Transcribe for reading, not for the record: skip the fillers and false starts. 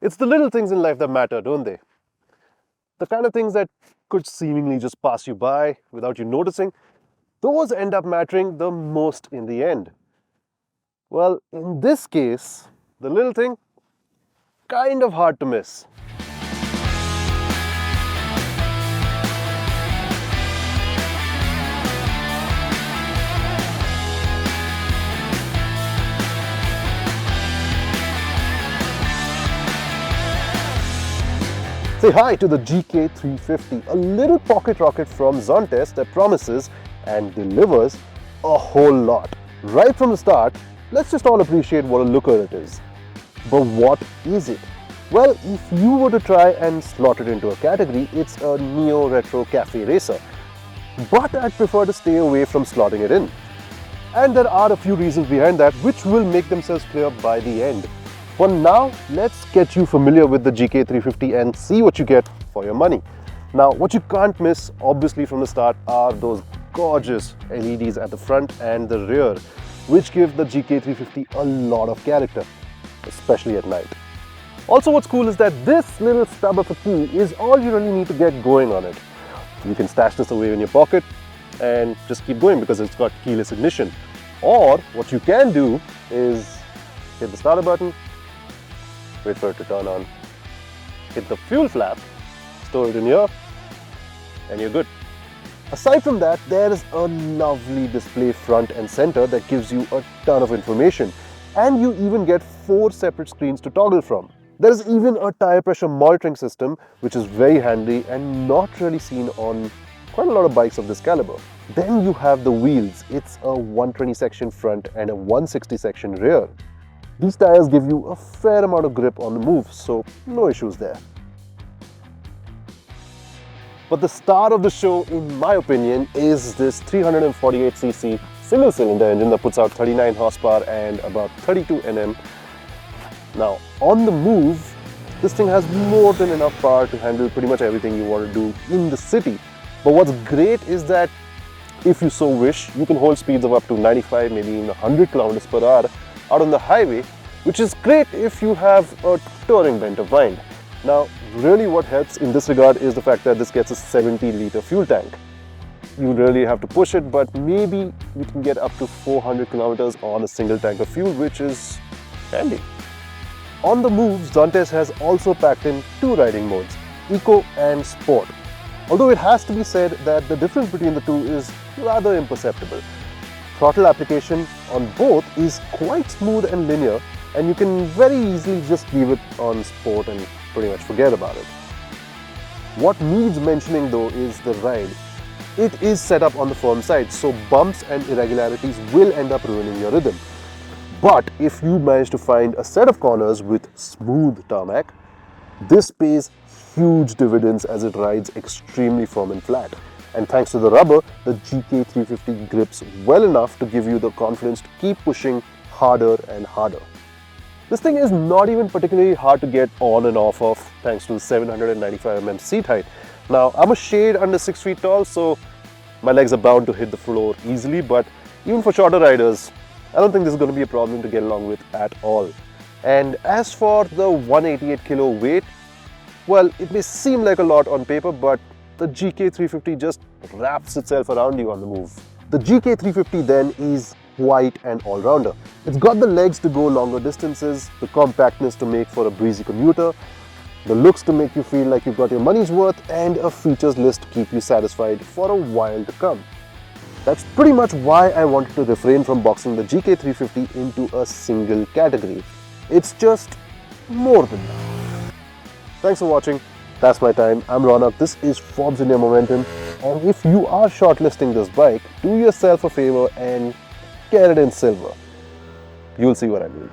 It's the little things in life that matter, don't they? The kind of things that could seemingly just pass you by without you noticing, those end up mattering the most in the end. Well, in this case, the little thing, kind of hard to miss. Say hi to the GK350, a little pocket rocket from Zontes that promises and delivers a whole lot. Right from the start, let's just all appreciate what a looker it is. But what is it? Well, if you were to try and slot it into a category, it's a neo-retro cafe racer. But I'd prefer to stay away from slotting it in. And there are a few reasons behind that which will make themselves clear by the end. For now, let's get you familiar with the GK350 and see what you get for your money. Now, what you can't miss, obviously from the start, are those gorgeous LEDs at the front and the rear, which give the GK350 a lot of character, especially at night. Also, what's cool is that this little stub of a key is all you really need to get going on it. You can stash this away in your pocket and just keep going because it's got keyless ignition. Or what you can do is hit the starter button, wait for it to turn on, hit the fuel flap, store it in here, and you're good. Aside from that, there is a lovely display front and center that gives you a ton of information, and you even get 4 separate screens to toggle from. There is even a tire pressure monitoring system, which is very handy and not really seen on quite a lot of bikes of this caliber. Then you have the wheels. It's a 120 section front and a 160 section rear. These tires give you a fair amount of grip on the move, so no issues there. But the star of the show, in my opinion, is this 348cc single-cylinder engine that puts out 39 horsepower and about 32 Nm. Now, on the move, this thing has more than enough power to handle pretty much everything you want to do in the city. But what's great is that if you so wish, you can hold speeds of up to 95, maybe even 100 kilometers per hour out on the highway, which is great if you have a touring bent of mind. Now, really what helps in this regard is the fact that this gets a 70-liter fuel tank. You really have to push it, but maybe you can get up to 400 kilometers on a single tank of fuel, which is handy. On the move, Zontes has also packed in 2 riding modes, Eco and Sport. Although it has to be said that the difference between the two is rather imperceptible. Throttle application on both is quite smooth and linear, and you can very easily just leave it on Sport and pretty much forget about it. What needs mentioning though is the ride. It is set up on the firm side, so bumps and irregularities will end up ruining your rhythm. But if you manage to find a set of corners with smooth tarmac, this pays huge dividends as it rides extremely firm and flat. And thanks to the rubber, the GK350 grips well enough to give you the confidence to keep pushing harder and harder. This thing is not even particularly hard to get on and off of thanks to the 795 mm seat height. Now, I'm a shade under 6 feet tall, so my legs are bound to hit the floor easily, but even for shorter riders, I don't think this is going to be a problem to get along with at all. And as for the 188 kilo weight, well, it may seem like a lot on paper, but the GK350 just wraps itself around you on the move. The GK350 then is quite an all-rounder. It's got the legs to go longer distances, the compactness to make for a breezy commuter, the looks to make you feel like you've got your money's worth, and a features list to keep you satisfied for a while to come. That's pretty much why I wanted to refrain from boxing the GK350 into a single category. It's just more than that. Thanks for watching. That's my time. I'm Ronak. This is Forbes India Momentum. And if you are shortlisting this bike, do yourself a favor and get it in silver. You'll see what I mean.